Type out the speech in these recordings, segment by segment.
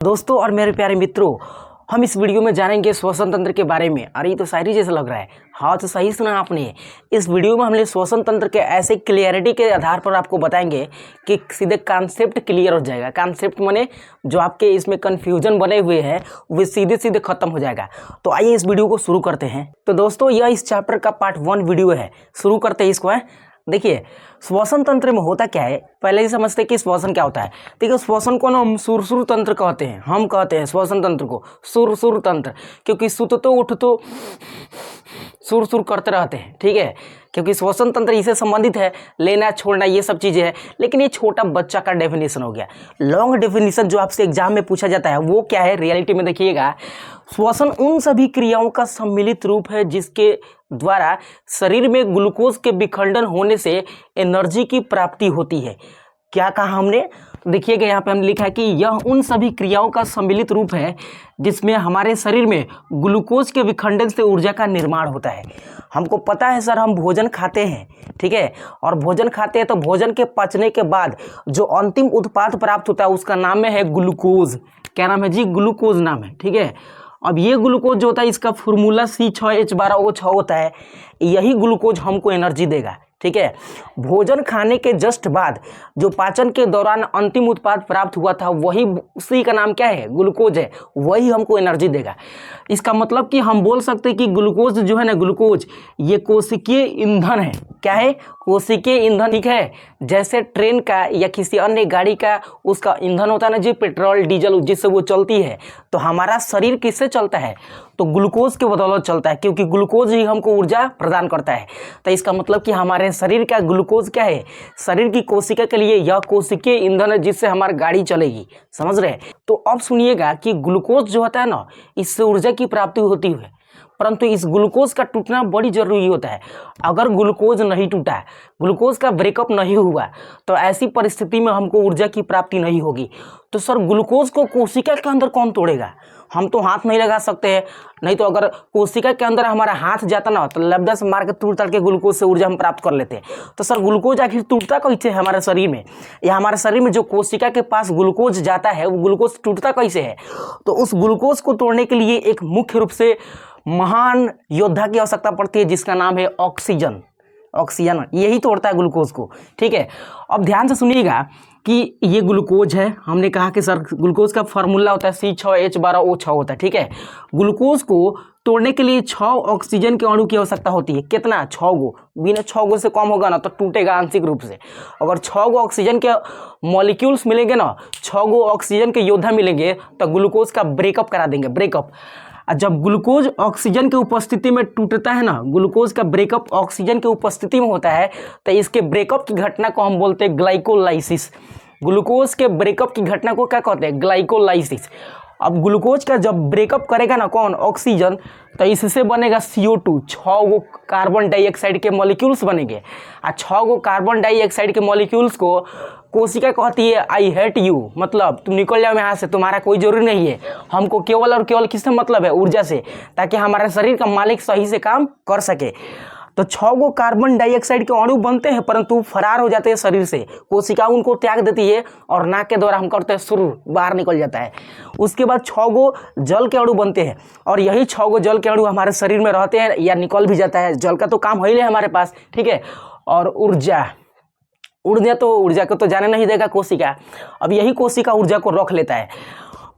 दोस्तों और मेरे प्यारे मित्रों, हम इस वीडियो में जानेंगे श्वसन तंत्र के बारे में। अरे ये तो शायरी जैसा लग रहा है। हाँ, तो सही सुना आपने। इस वीडियो में हमने श्वसन तंत्र के ऐसे क्लियरिटी के आधार पर आपको बताएंगे कि सीधे कॉन्सेप्ट क्लियर हो जाएगा। कॉन्सेप्ट माने जो आपके इसमें कन्फ्यूजन बने हुए हैं वे सीधे सीधे खत्म हो जाएगा। तो आइए इस वीडियो को शुरू करते हैं। तो दोस्तों, यह इस चैप्टर का पार्ट 1 वीडियो है। शुरू करते हैं इसको। है देखिए, श्वसन तंत्र में होता क्या है, पहले ही समझते हैं कि श्वसन क्या होता है। देखिए, श्वसन को ना हम सुरसुर तंत्र कहते हैं। हम कहते हैं श्वसन तंत्र को सुरसुर तंत्र, क्योंकि सुत तो उठ तो सुर करते रहते हैं। ठीक है, क्योंकि श्वसन तंत्र इससे संबंधित है, लेना छोड़ना ये सब चीज़ें हैं। लेकिन ये छोटा बच्चा का डेफिनेशन हो गया। लॉन्ग डेफिनेशन जो आपसे एग्जाम में पूछा जाता है वो क्या है रियलिटी में, देखिएगा। श्वसन उन सभी क्रियाओं का सम्मिलित रूप है जिसके द्वारा शरीर में ग्लूकोज के विखंडन होने से एनर्जी की प्राप्ति होती है। क्या कहा हमने? देखिएगा, यहाँ पे हमने लिखा है कि यह उन सभी क्रियाओं का सम्मिलित रूप है जिसमें हमारे शरीर में ग्लूकोज के विखंडन से ऊर्जा का निर्माण होता है। हमको पता है सर, हम भोजन खाते हैं, ठीक है, और भोजन खाते हैं तो भोजन के पचने के बाद जो अंतिम उत्पाद प्राप्त होता है उसका नाम है ग्लूकोज। क्या नाम है जी? ग्लूकोज नाम है। ठीक है, अब ये ग्लूकोज जो होता है इसका फॉर्मूला C6H12O6 होता है। यही ग्लूकोज हमको एनर्जी देगा। ठीक है, भोजन खाने के जस्ट बाद जो पाचन के दौरान अंतिम उत्पाद प्राप्त हुआ था वही, उसी का नाम क्या है? ग्लूकोज है। वही हमको एनर्जी देगा। इसका मतलब कि हम बोल सकते हैं कि ग्लूकोज जो है ना, ग्लूकोज ये कोशिकीय ईंधन है। क्या है? कोशिकीय ईंधन। ठीक है, जैसे ट्रेन का या किसी अन्य गाड़ी का उसका ईंधन होता है ना जी, पेट्रोल डीजल, जिससे वो चलती है। तो हमारा शरीर किससे चलता है? तो ग्लूकोज के बदौलत चलता है, क्योंकि ग्लूकोज ही हमको ऊर्जा प्रदान करता है। तो इसका मतलब कि हमारे शरीर का ग्लूकोज क्या है? शरीर की कोशिका के लिए यह कोशिकीय ईंधन है जिससे हमारी गाड़ी चलेगी। समझ रहे? तो अब सुनिएगा कि ग्लूकोज जो होता है ना, इससे ऊर्जा की प्राप्ति होती है, परंतु इस ग्लूकोज का टूटना बड़ी जरूरी होता है। अगर ग्लूकोज नहीं टूटा, ग्लूकोज का ब्रेकअप नहीं हुआ, तो ऐसी परिस्थिति में हमको ऊर्जा की प्राप्ति नहीं होगी। तो सर, ग्लूकोज को कोशिका के अंदर कौन तोड़ेगा? हम तो हाथ नहीं लगा सकते हैं। नहीं तो अगर कोशिका के अंदर हमारा हाथ जाता ना तो लबदा से मार के तोड़ तड़ के ग्लूकोज से ऊर्जा हम प्राप्त कर लेते हैं। तो सर, ग्लूकोज आखिर टूटता कैसे है हमारे शरीर में, या हमारे शरीर में जो कोशिका के पास ग्लूकोज जाता है वो ग्लूकोज टूटता कैसे है? तो उस ग्लूकोज को तोड़ने के लिए एक मुख्य रूप से महान योद्धा की आवश्यकता पड़ती है जिसका नाम है ऑक्सीजन। ऑक्सीजन यही तोड़ता है ग्लूकोज को। ठीक है, अब ध्यान से सुनिएगा कि ये ग्लूकोज है। हमने कहा कि सर ग्लूकोज का फार्मूला होता है C6H12O6 होता है। ठीक है, ग्लूकोज को तोड़ने के लिए 6 ऑक्सीजन के अणु की आवश्यकता होती है। कितना? 6 गो। बिना 6 गो से कम होगा ना तो टूटेगा आंशिक रूप से। अगर 6 गो ऑक्सीजन के मॉलिक्यूल्स मिलेंगे ना, 6 गो ऑक्सीजन के योद्धा मिलेंगे तो ग्लूकोज का ब्रेकअप करा देंगे। ब्रेकअप जब ग्लूकोज ऑक्सीजन के उपस्थिति में टूटता है ना, ग्लूकोज का ब्रेकअप ऑक्सीजन के उपस्थिति में होता है, तो इसके ब्रेकअप की घटना को हम बोलते हैं ग्लाइकोलाइसिस। ग्लूकोज के ब्रेकअप की घटना को क्या कहते हैं? ग्लाइकोलाइसिस। अब ग्लूकोज का जब ब्रेकअप करेगा ना कौन? ऑक्सीजन, तो इससे बनेगा CO2। 6 गो कार्बन डाइऑक्साइड के मॉलिक्यूल्स बनेंगे। और 6 गो कार्बन डाइऑक्साइड के मॉलिक्यूल्स को कोशिका कहती है आई हेट यू, मतलब तुम निकल जाओ यहाँ से, तुम्हारा कोई जरूरी नहीं है। हमको केवल और केवल किससे मतलब है? ऊर्जा से, ताकि हमारे शरीर का मालिक सही से काम कर सके। तो 6 गो कार्बन डाइऑक्साइड के अणु बनते हैं परंतु फरार हो जाते हैं शरीर से। कोशिका उनको त्याग देती है और नाक के द्वारा हम करते हैं सुर, बाहर निकल जाता है। उसके बाद 6 गो जल के अणु बनते हैं और यही 6 गो जल के अणु हमारे शरीर में रहते हैं या निकल भी जाता है। जल का तो काम है ही हमारे पास। ठीक है, और ऊर्जा ऊर्जा को तो जाने नहीं देगा कोशिका। अब यही कोशिका ऊर्जा को रख लेता है।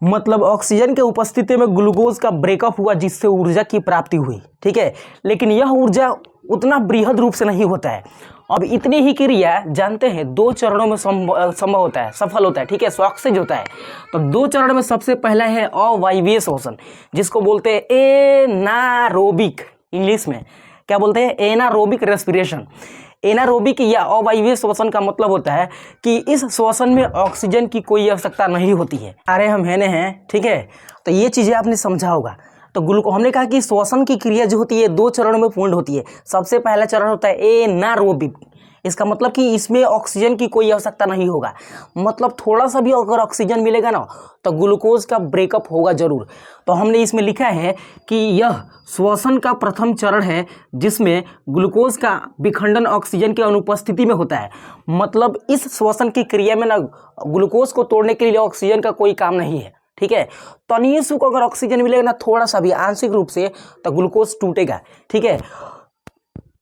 मतलब ऑक्सीजन के उपस्थिति में ग्लूकोज का ब्रेकअप हुआ जिससे ऊर्जा की प्राप्ति हुई। ठीक है, लेकिन यह ऊर्जा उतना बृहद रूप से नहीं होता है। अब इतनी ही क्रिया जानते हैं 2 चरणों में संभव होता है, सफल होता है। ठीक है, सक्सेस होता है। तो 2 चरण में सबसे पहला है अवायवीय श्वसन, जिसको बोलते हैं एनारोबिक। इंग्लिश में क्या बोलते हैं? Anaerobic respiration. एनारोबिक या अवायवीय श्वसन का मतलब होता है कि इस श्वसन में ऑक्सीजन की कोई आवश्यकता नहीं होती है। अरे हम हैं। ठीक है, तो ये चीज़ें आपने समझा होगा। तो हमने कहा कि श्वसन की क्रिया जो होती है 2 चरणों में पूर्ण होती है। सबसे पहला चरण होता है एनारोबिक। इसका मतलब कि इसमें ऑक्सीजन की कोई आवश्यकता नहीं होगा। मतलब थोड़ा सा भी अगर ऑक्सीजन मिलेगा ना तो ग्लूकोज का ब्रेकअप होगा जरूर। तो हमने इसमें लिखा है कि यह श्वसन का प्रथम चरण है जिसमें ग्लूकोज का विखंडन ऑक्सीजन की अनुपस्थिति में होता है। मतलब इस श्वसन की क्रिया में ना ग्लूकोज को तोड़ने के लिए ऑक्सीजन का कोई काम नहीं है। ठीक है। तनिष्क को अगर ऑक्सीजन मिलेगा ना थोड़ा सा भी आंशिक रूप से तो ग्लूकोज टूटेगा, ठीक है।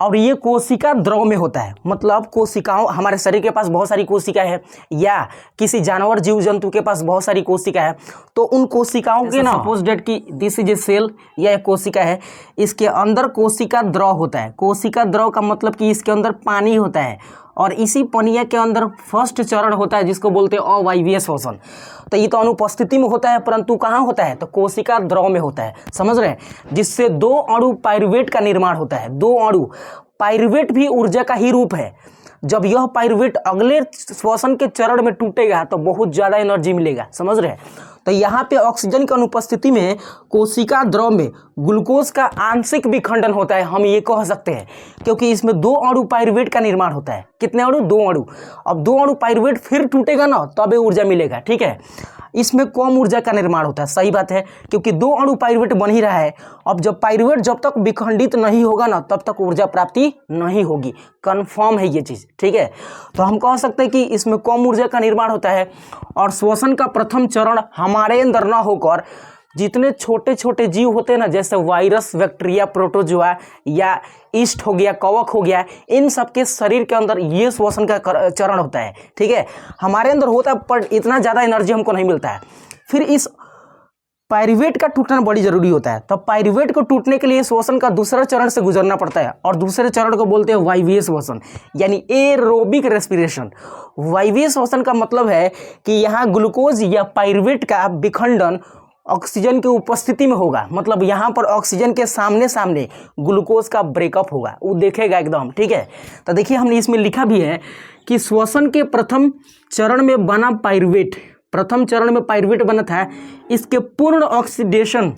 और ये कोशिका द्रव में होता है, मतलब कोशिकाओं, हमारे शरीर के पास बहुत सारी कोशिका है या किसी जानवर जीव जंतु के पास बहुत सारी कोशिका है, तो उन कोशिकाओं के ना सपोज डेट की दिस इज ए सेल या एक कोशिका है, इसके अंदर कोशिका द्रव होता है। कोशिका द्रव का मतलब कि इसके अंदर पानी होता है और इसी पनिया के अंदर फर्स्ट चरण होता है जिसको बोलते हैं अवायवीय श्वसन। तो ये तो अनुपस्थिति में होता है, परंतु कहाँ होता है तो कोशिका द्रव में होता है, समझ रहे हैं, जिससे 2 अणु पाइरुवेट का निर्माण होता है। 2 अणु, पाइरुवेट भी ऊर्जा का ही रूप है। जब यह पाइरुवेट अगले श्वसन के चरण में टूटेगा तो बहुत ज़्यादा एनर्जी मिलेगा, समझ रहे हैं। तो यहाँ पे ऑक्सीजन की अनुपस्थिति में कोशिका द्रव में ग्लूकोज का आंशिक विखंडन होता है, हम ये कह सकते हैं, क्योंकि इसमें 2 अणु पाइरुवेट का निर्माण होता है। कितने अणु? 2 अणु। अब 2 अणु पाइरुवेट फिर टूटेगा ना तब ऊर्जा मिलेगा, ठीक है। इसमें कम ऊर्जा का निर्माण होता है, सही बात है, क्योंकि 2 अणु पाइरुवेट बन ही रहा है। अब जब पाइरुवेट जब तक विखंडित नहीं होगा ना तब तक ऊर्जा प्राप्ति नहीं होगी, कंफर्म है ये चीज़, ठीक है। तो हम कह सकते हैं कि इसमें कम ऊर्जा का निर्माण होता है और श्वसन का प्रथम चरण हमारे अंदर न होकर जितने छोटे छोटे जीव होते हैं ना, जैसे वायरस, बैक्टीरिया, प्रोटोजोआ या ईस्ट हो गया, कवक हो गया, इन सब के शरीर के अंदर ये श्वसन का चरण होता है, ठीक है। हमारे अंदर होता है पर इतना ज़्यादा एनर्जी हमको नहीं मिलता है। फिर इस पाइरुवेट का टूटना बड़ी जरूरी होता है। तब पाइरुवेट को टूटने के लिए श्वसन का दूसरा चरण से गुजरना पड़ता है और दूसरे चरण को बोलते हैं वायवीय श्वसन, यानी एरोबिक रेस्पिरेशन। वायवीय श्वसन का मतलब है कि यहाँ ग्लूकोज या पाइरुवेट का विखंडन ऑक्सीजन की उपस्थिति में होगा, मतलब यहाँ पर ऑक्सीजन के सामने सामने ग्लूकोज का ब्रेकअप होगा, वो देखेगा एकदम, ठीक है। तो देखिए हमने इसमें लिखा भी है कि श्वसन के प्रथम चरण में बना पाइरुवेट, प्रथम चरण में पाइरुवेट बना था, इसके पूर्ण ऑक्सीडेशन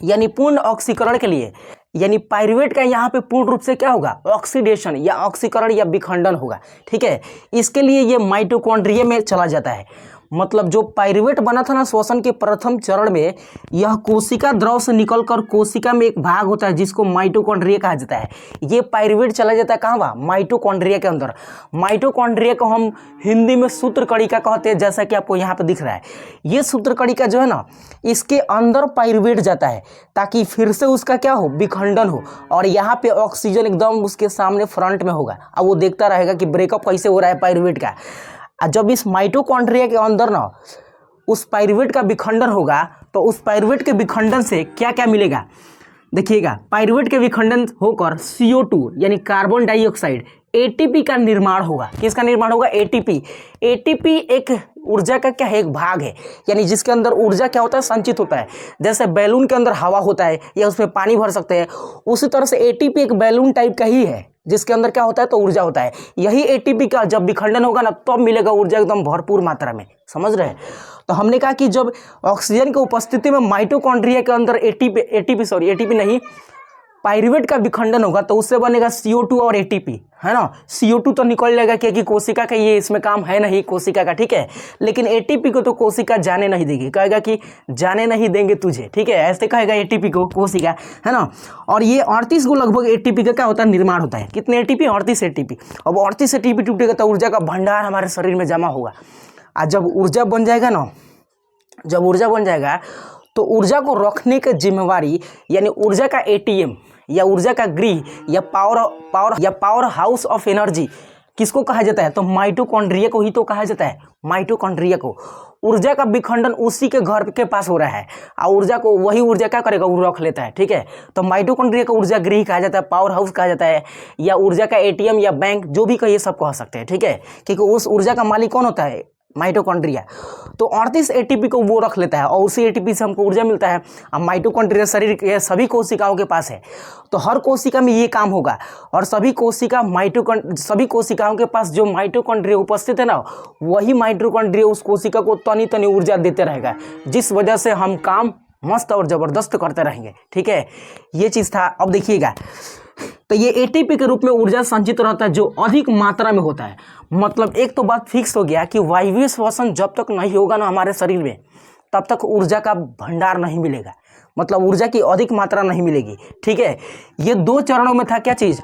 यानी पूर्ण ऑक्सीकरण के लिए, यानी पाइरुवेट का यहाँ पे पूर्ण रूप से क्या होगा, ऑक्सीडेशन या ऑक्सीकरण या विखंडन होगा, ठीक है। इसके लिए ये माइटोकॉन्ड्रिया में चला जाता है। मतलब जो पाइरुवेट बना था ना श्वसन के प्रथम चरण में, यह कोशिका द्रव से निकलकर कोशिका में एक भाग होता है जिसको माइटोकॉन्ड्रिया कहा जाता है। ये पाइरुवेट चला जाता है कहाँ? माइटोकॉन्ड्रिया के अंदर। माइटोकॉन्ड्रिया को हम हिंदी में सूत्रकणिका कहते हैं, जैसा कि आपको यहाँ पे दिख रहा है। ये सूत्रकणिका जो है ना, इसके अंदर पाइरुवेट जाता है ताकि फिर से उसका क्या हो, विखंडन हो, और यहाँ पे ऑक्सीजन एकदम उसके सामने फ्रंट में होगा। अब वो देखता रहेगा कि ब्रेकअप कैसे हो रहा है पाइरुवेट का। जब इस माइटोकॉन्ड्रिया के अंदर ना उस पाइरुवेट का विखंडन होगा तो उस पाइरुवेट के विखंडन से क्या क्या मिलेगा, देखिएगा। पाइरुवेट के विखंडन होकर CO2 यानी कार्बन डाइऑक्साइड, ATP का निर्माण होगा। किसका निर्माण होगा? ATP। ATP एक ऊर्जा का क्या है, एक भाग है, यानी जिसके अंदर ऊर्जा क्या होता है, संचित होता है। जैसे बैलून के अंदर हवा होता है या उसमें पानी भर सकते हैं, उसी तरह से ATP एक बैलून टाइप का ही है जिसके अंदर क्या होता है तो ऊर्जा होता है। यही ATP का जब विखंडन होगा ना तब मिलेगा ऊर्जा एकदम भरपूर मात्रा में, समझ रहे हैं। तो हमने कहा कि जब ऑक्सीजन की उपस्थिति में माइटोकॉन्ड्रिया के अंदर ATP नहीं, पाइरुवेट का विखंडन होगा तो उससे बनेगा CO2 और ATP, है ना। CO2 तो निकल जाएगा क्योंकि कोशिका का ये इसमें काम है नहीं कोशिका का, ठीक है। लेकिन ATP को तो कोशिका जाने नहीं देगी, कहेगा कि जाने नहीं देंगे तुझे, ठीक है, ऐसे कहेगा ATP को कोशिका, है ना। और ये 38 को लगभग ATP का क्या होता है, निर्माण होता है। कितने ATP? 38 ATP। अब 38 ATP टूटेगा तो ऊर्जा का भंडार हमारे शरीर में जमा होगा। और जब ऊर्जा बन जाएगा ना, जब ऊर्जा बन जाएगा तो ऊर्जा को रखने की जिम्मेवारी, यानी ऊर्जा का ATM या ऊर्जा का गृह या पावर हाउस ऑफ एनर्जी किसको कहा जाता है, तो माइटोकॉन्ड्रिया को ही तो कहा जाता है। माइटोकॉन्ड्रिया को ऊर्जा का विखंडन उसी के घर के पास हो रहा है और ऊर्जा को वही ऊर्जा क्या करेगा, वो रख लेता है, ठीक है। तो माइटोकॉन्ड्रिया को ऊर्जा गृह कहा जाता है, पावर हाउस कहा जाता है, या ऊर्जा का ATM या बैंक, जो भी कहिए सब कह सकते हैं, ठीक है। क्योंकि उस ऊर्जा का मालिक कौन होता है, माइटोकॉन्ड्रिया। तो 38 ATP को वो रख लेता है और उसी ATP से हमको ऊर्जा मिलता है। अब माइटोकॉन्ड्रिया शरीर के सभी कोशिकाओं के पास है, तो हर कोशिका में ये काम होगा और सभी कोशिकाओं के पास जो माइटोकॉन्ड्रिया उपस्थित है ना, वही माइटोकॉन्ड्रिया उस कोशिका को तनी तनी ऊर्जा देते रहेगा, जिस वजह से हम काम मस्त और ज़बरदस्त करते रहेंगे, ठीक है। ये चीज़ था। अब देखिएगा, तो ये ATP के रूप में ऊर्जा संचित रहता है जो अधिक मात्रा में होता है। मतलब एक तो बात फिक्स हो गया कि वायवीय श्वसन जब तक नहीं होगा ना हमारे शरीर में, तब तक ऊर्जा का भंडार नहीं मिलेगा, मतलब ऊर्जा की अधिक मात्रा नहीं मिलेगी, ठीक है। ये 2 चरणों में था क्या चीज़,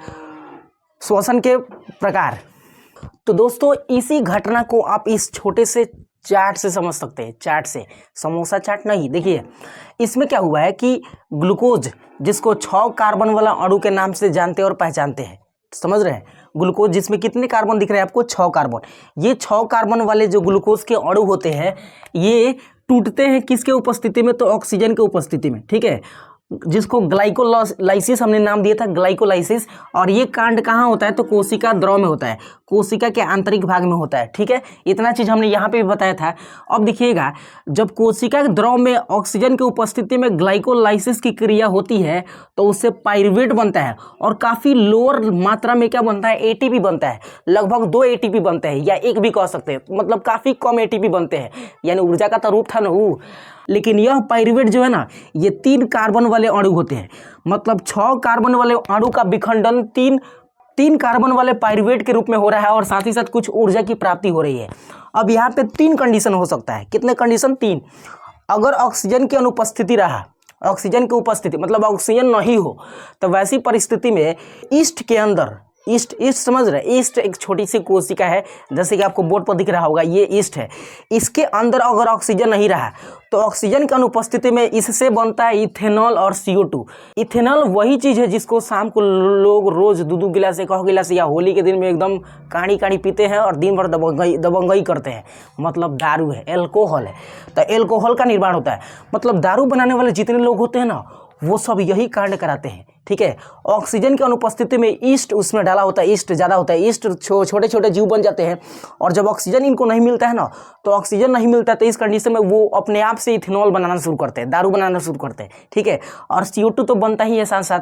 श्वसन के प्रकार। तो दोस्तों इसी घटना को आप इस छोटे से चाट से समझ सकते हैं, चाट से, समोसा चाट नहीं। देखिए इसमें क्या हुआ है कि ग्लूकोज, जिसको 6 कार्बन वाला अणु के नाम से जानते और पहचानते हैं, समझ रहे हैं, ग्लूकोज जिसमें कितने कार्बन दिख रहे हैं आपको, 6 कार्बन। ये 6 कार्बन वाले जो ग्लूकोज के अणु होते हैं ये टूटते हैं किसके उपस्थिति में, तो ऑक्सीजन के उपस्थिति में, ठीक है, जिसको ग्लाइकोलाइसिस हमने नाम दिया था, ग्लाइकोलाइसिस। और ये कांड कहाँ होता है, तो कोशिका द्रव में होता है, कोशिका के आंतरिक भाग में होता है, ठीक है। इतना चीज हमने यहाँ पे भी बताया था। अब देखिएगा, जब कोशिका के द्रव में ऑक्सीजन की उपस्थिति में ग्लाइकोलाइसिस की क्रिया होती है तो उससे पाइरुवेट बनता है, और काफी लोअर मात्रा में क्या बनता है, एटीपी बनता है। लगभग 2 एटीपी बनते हैं, या 1 भी कह सकते हैं, मतलब काफी कम एटीपी बनते हैं, यानी ऊर्जा का तो रूप था ना वो। लेकिन यह पाइरुवेट जो है ना, ये 3 कार्बन वाले अणु होते हैं, मतलब 6 कार्बन वाले अणु का विखंडन 3 कार्बन वाले पाइरुवेट के रूप में हो रहा है, और साथ ही साथ कुछ ऊर्जा की प्राप्ति हो रही है। अब यहाँ पे 3 कंडीशन हो सकता है, कितने कंडीशन, 3। अगर ऑक्सीजन की अनुपस्थिति रहा, ऑक्सीजन की उपस्थिति मतलब ऑक्सीजन नहीं हो, तो वैसी परिस्थिति में ईस्ट के अंदर, ईस्ट समझ रहे, ईस्ट एक छोटी सी कोशिका है, जैसे कि आपको बोर्ड पर दिख रहा होगा, ये ईस्ट है। इसके अंदर अगर ऑक्सीजन नहीं रहा तो ऑक्सीजन की अनुपस्थिति में इससे बनता है इथेनॉल और CO2। इथेनॉल वही चीज है जिसको शाम को लोग रोज 2-2 गिलास, 1 गिलास, या होली के दिन में एकदम काढ़ी पीते हैं और दिन भर दबंगई करते हैं, मतलब दारू है, एल्कोहल है। तो एल्कोहल का निर्माण होता है, मतलब दारू बनाने वाले जितने लोग होते हैं ना, वो सब यही कांड कराते हैं, ठीक है। ऑक्सीजन की अनुपस्थिति में ईस्ट उसमें डाला होता है, ईस्ट ज़्यादा होता है, ईस्ट छोटे छोटे जीव बन जाते हैं, और जब ऑक्सीजन इनको नहीं मिलता है ना, तो ऑक्सीजन नहीं मिलता है, तो इस कंडीशन में वो अपने आप से इथेनॉल बनाना शुरू करते हैं, दारू बनाना शुरू करते हैं, ठीक है। और CO2 तो बनता ही है साथ साथ।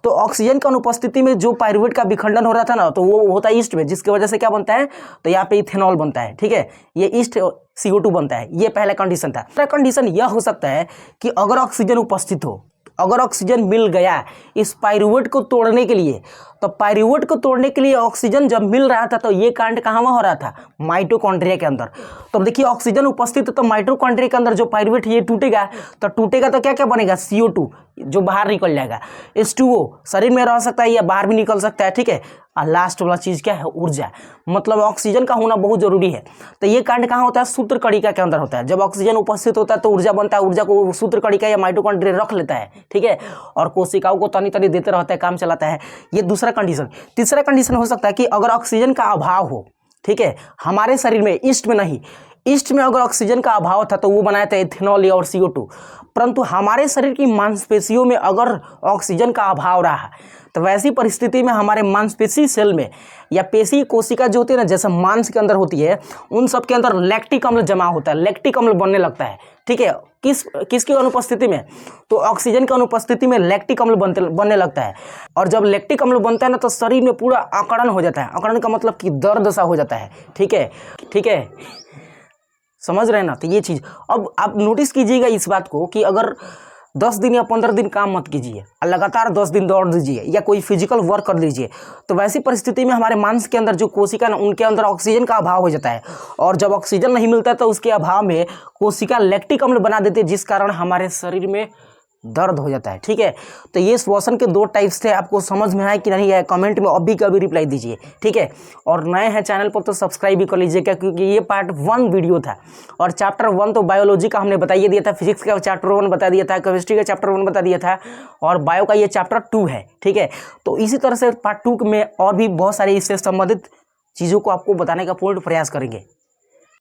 तो ऑक्सीजन की अनुपस्थिति में जो पाइरुवेट का विखंडन हो रहा था ना, तो वो होता है ईस्ट में, जिसकी वजह से क्या बनता है, तो यहाँ पे इथेनॉल बनता है, ठीक है। ये ईस्ट CO2 बनता है, ये पहला कंडीशन था। दूसरा कंडीशन यह हो सकता है कि अगर ऑक्सीजन उपस्थित हो, अगर ऑक्सीजन मिल गया इस पाइरुवेट को तोड़ने के लिए, तो पाइरुवेट को तोड़ने के लिए ऑक्सीजन जब मिल रहा था तो ये कांड कहाँ हो रहा था, माइटोकॉन्ड्रिया के अंदर। तो देखिए ऑक्सीजन उपस्थित है तो माइटोकॉन्ड्रिया के अंदर जो पाइरुवेट ये टूटेगा, तो क्या क्या बनेगा, CO2 जो बाहर निकल जाएगा, H2O शरीर में रह सकता है या बाहर भी निकल सकता है, ठीक है। और लास्ट वाला चीज क्या है, ऊर्जा, मतलब ऑक्सीजन का होना बहुत जरूरी है। तो ये कांड कहाँ होता है, सूत्र कणिका के अंदर होता है। जब ऑक्सीजन उपस्थित होता है तो ऊर्जा बनता है, ऊर्जा को सूत्र कणिका या माइटोकॉन्ड्रिया रख लेता है, ठीक है, और कोशिकाओं को तनी तनी देते रहता है, काम चलाता है। ये दूसरा कंडीशन। तीसरा कंडीशन हो सकता है कि अगर ऑक्सीजन का अभाव हो, ठीक है, हमारे शरीर में, ईस्ट में नहीं, ईस्ट में अगर ऑक्सीजन का अभाव था तो वो बनाया था इथेनॉल और CO2, परंतु हमारे शरीर की मांसपेशियों में अगर ऑक्सीजन का अभाव रहा, तो वैसी परिस्थिति में हमारे मांसपेशी सेल में या पेशी कोशिका जो होती है ना, जैसे मांस के अंदर होती है, उन सब के अंदर लैक्टिक अम्ल जमा होता है, लैक्टिक अम्ल बनने लगता है, ठीक है। किसकी अनुपस्थिति में, तो ऑक्सीजन की अनुपस्थिति में लैक्टिक अम्ल बनने लगता है। और जब लैक्टिक अम्ल बनता है ना, तो शरीर में पूरा अकड़न हो जाता है। अकड़न का मतलब कि दर्द सा हो जाता है, ठीक है, ठीक है, समझ रहे हैं ना। तो ये चीज अब आप नोटिस कीजिएगा इस बात को कि अगर 10 दिन या 15 दिन काम मत कीजिए, लगातार 10 दिन दौड़ दीजिए या कोई फिजिकल वर्क कर लीजिए, तो वैसी परिस्थिति में हमारे मांस के अंदर जो कोशिका ना, उनके अंदर ऑक्सीजन का अभाव हो जाता है, और जब ऑक्सीजन नहीं मिलता है तो उसके अभाव में कोशिका लैक्टिक अम्ल बना देती है, जिस कारण हमारे शरीर में दर्द हो जाता है, ठीक है। तो ये श्वसन के 2 टाइप्स थे, आपको समझ में आए कि नहीं है, कमेंट में अभी कभी रिप्लाई दीजिए, ठीक है। और नए हैं चैनल पर तो सब्सक्राइब भी कर लीजिएगा, क्योंकि ये पार्ट 1 वीडियो था, और चैप्टर 1 तो बायोलॉजी का हमने बताइए दिया था, फिजिक्स का चैप्टर 1 बता दिया था, केमिस्ट्री का चैप्टर 1 बता दिया था, और बायो का ये चैप्टर 2 है, ठीक है। तो इसी तरह से पार्ट 2 में और भी बहुत सारे इससे संबंधित चीज़ों को आपको बताने का पूर्ण प्रयास करेंगे।